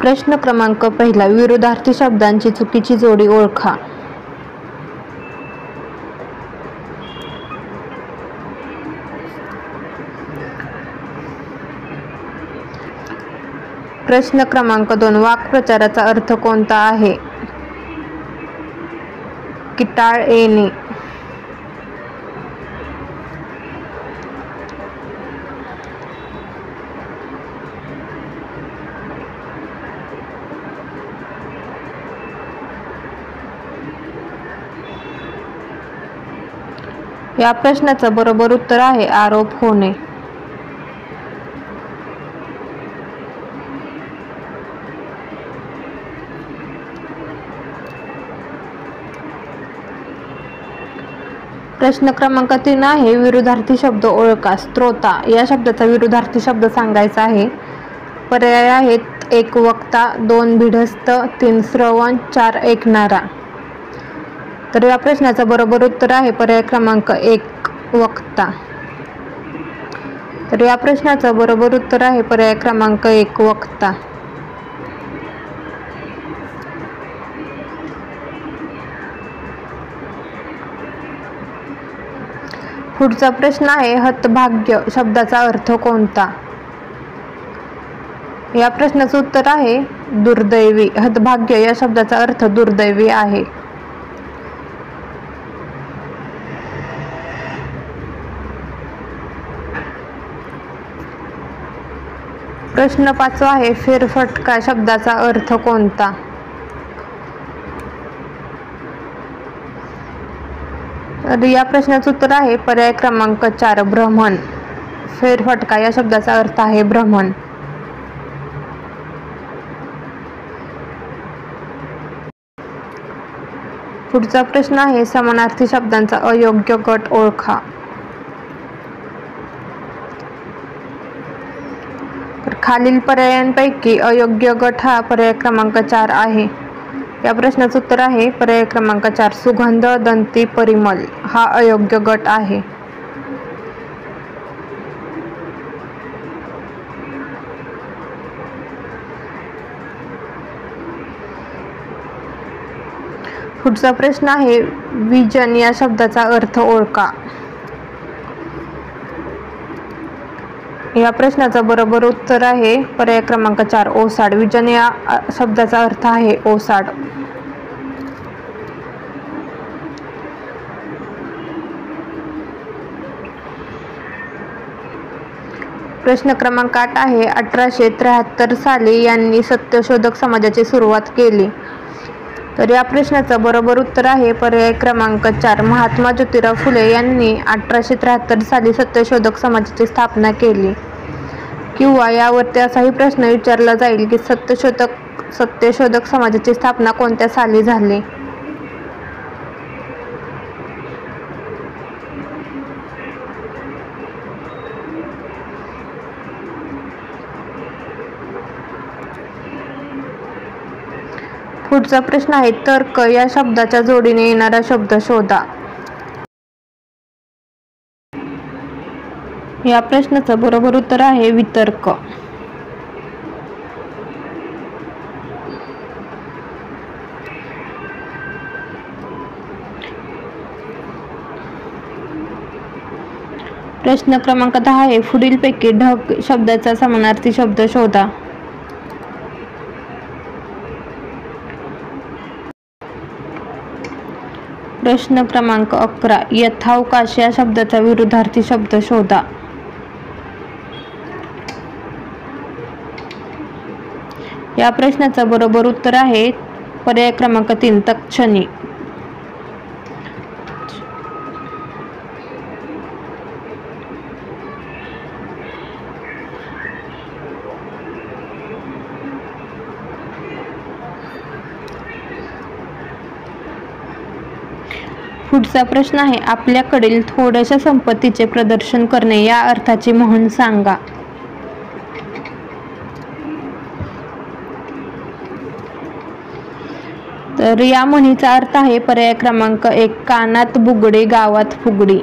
प्रश्न क्रमांक पहिला, विरुद्धार्थी शब्दांची चुकीची जोडी ओळखा. प्रश्न क्रमांक 2, वाक्प्रचाराचा अर्थ कोणता आहे? किटाळ येणे. या प्रश्नाचं बरोबर उत्तर आहे आरोप होणे. प्रश्न क्रमांक 3 आहे, विरुद्धार्थी शब्द ओळखा. स्त्रोता या शब्दाचा विरुद्धार्थी शब्द सांगायचा आहे. पर्याय आहेत: 1 वक्ता, 2 भिडस्त, 3 श्रवण, 4 ऐकणारा. तर या प्रश्नाचं बरोबर उत्तर आहे पर्याय क्रमांक 1 वक्ता. तर या प्रश्नाचं बरोबर उत्तर आहे पर्याय क्रमांक 1 वक्ता. पुढचा प्रश्न आहे, हतभाग्य शब्दाचा अर्थ कोणता? या प्रश्नाचं उत्तर आहे दुर्दैवी. हतभाग्य या शब्दाचा अर्थ दुर्दैवी आहे. प्रश्न 5 आहे, फेरफटका शब्दाचा अर्थ कोणता? तर या प्रश्नाचं उत्तर आहे पर्याय क्रमांक 4 भ्रमण. फेरफटका या शब्दाचा अर्थ आहे भ्रमण. पुढचा प्रश्न आहे, समानार्थी शब्दांचा अयोग्य गट ओळखा. तर खालील पर्यायांपैकी अयोग्य गट हा पर्याय क्रमांक 4 आहे. या प्रश्नाचं उत्तर आहे पर्याय क्रमांक 4 सुगंध, दंती, परिमल हा अयोग्य गट आहे. पुढचा प्रश्न आहे, विजन या शब्दाचा अर्थ ओळखा. या प्रश्नाचं बरोबर उत्तर आहे पर्याय क्रमांक 4 ओसाड. विजन या शब्दाचा अर्थ आहे ओसाड. प्रश्न क्रमांक 8 आहे, 1873 साली यांनी सत्यशोधक समाजाची सुरुवात केली. तर या प्रश्नाचं बरोबर उत्तर आहे पर्याय क्रमांक 4 महात्मा ज्योतिराव फुले यांनी 1873 साली सत्यशोधक समाजाची स्थापना केली. किंवा यावरती असाही प्रश्न विचारला जाईल की सत्यशोधक समाजाची स्थापना कोणत्या साली झाली? पुढचा प्रश्न आहे, तर्क या शब्दाच्या जोडीने येणारा शब्द शोधा. या प्रश्नाचं बरोबर उत्तर आहे वितर्क. प्रश्न क्रमांक 10 आहे, पुढीलपैकी ढग शब्दाचा समानार्थी शब्द शोधा. प्रश्न क्रमांक 11, यथावकाश या शब्दाचा विरुद्धार्थी शब्द शोधा. या प्रश्नाचं बरोबर उत्तर आहे पर्याय क्रमांक 3 तत्क्षणी. पुढचा प्रश्न आहे, आपल्याकडील थोड्याशा संपत्तीचे प्रदर्शन करणे या अर्थाची म्हण सांगा. तर या म्हणीचा अर्थ आहे पर्याय क्रमांक 1 कानात बुगडे गावात फुगडी.